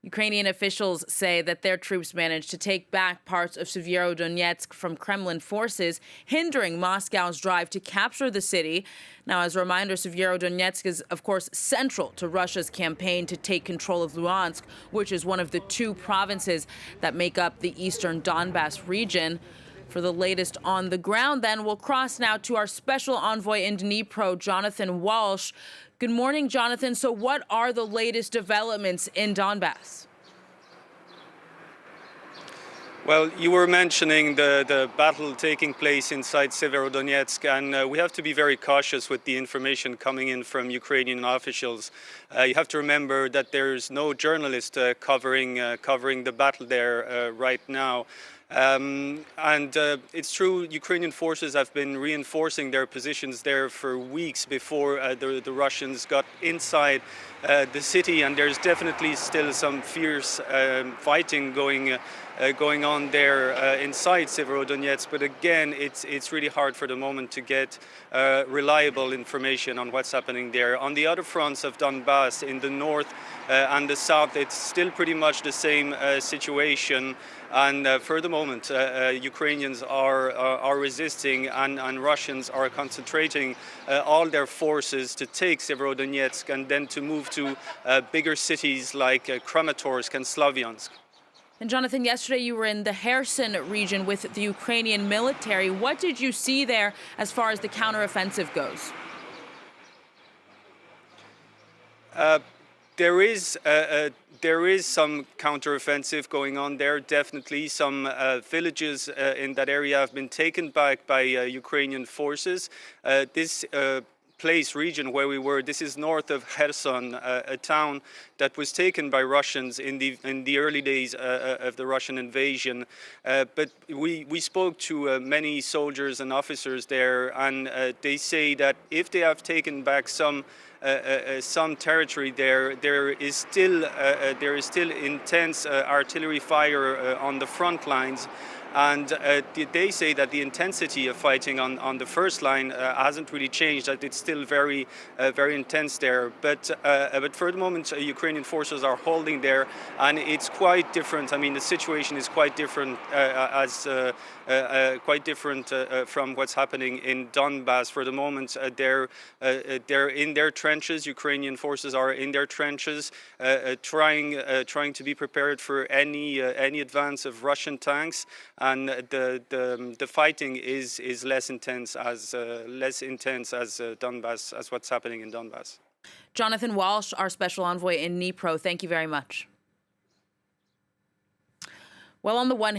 Ukrainian officials say that their troops managed to take back parts of Severodonetsk from Kremlin forces, hindering Moscow's drive to capture the city. Now, as a reminder, Severodonetsk is, of course, central to Russia's campaign to take control of Luhansk, which is one of the two provinces that make up the eastern Donbas region. For the latest on the ground, then, we'll cross now to our special envoy in Dnipro, Jonathan Walsh. Good morning, Jonathan. So what are the latest developments in Donbas? Well, you were mentioning the battle taking place inside Severodonetsk, and we have to be very cautious with the information coming in from Ukrainian officials. You have to remember that there's no journalist covering the battle there right now. It's true, Ukrainian forces have been reinforcing their positions there for weeks before the Russians got inside the city, and there's definitely still some fierce fighting going on there inside Severodonetsk. But again, it's really hard for the moment to get reliable information on what's happening there. On the other fronts of Donbas, in the north and the south, it's still pretty much the same situation. And for the moment, Ukrainians are resisting, and Russians are concentrating all their forces to take Severodonetsk and then to move to bigger cities like Kramatorsk and Slavyansk. And Jonathan, yesterday you were in the Kherson region with the Ukrainian military. What did you see there as far as the counteroffensive goes? There is some counteroffensive going on there. Definitely, some villages in that area have been taken back by Ukrainian forces. This region where we were, this is north of Kherson, a town that was taken by Russians in the early days of the Russian invasion. But we spoke to many soldiers and officers there, and they say that if they have taken back some territory there is still intense artillery fire on the front lines. And they say that the intensity of fighting on the first line hasn't really changed, that it's still very intense there. But for the moment, Ukrainian forces are holding there, and it's quite different. I mean, the situation is quite different from what's happening in Donbas. For the moment, they're in their trenches. Ukrainian forces are in their trenches, trying to be prepared for any advance of Russian tanks. And the fighting is less intense as Donbas, as what's happening in Donbas. Jonathan Walsh, our special envoy in Dnipro, thank you very much. Well, on the one hand,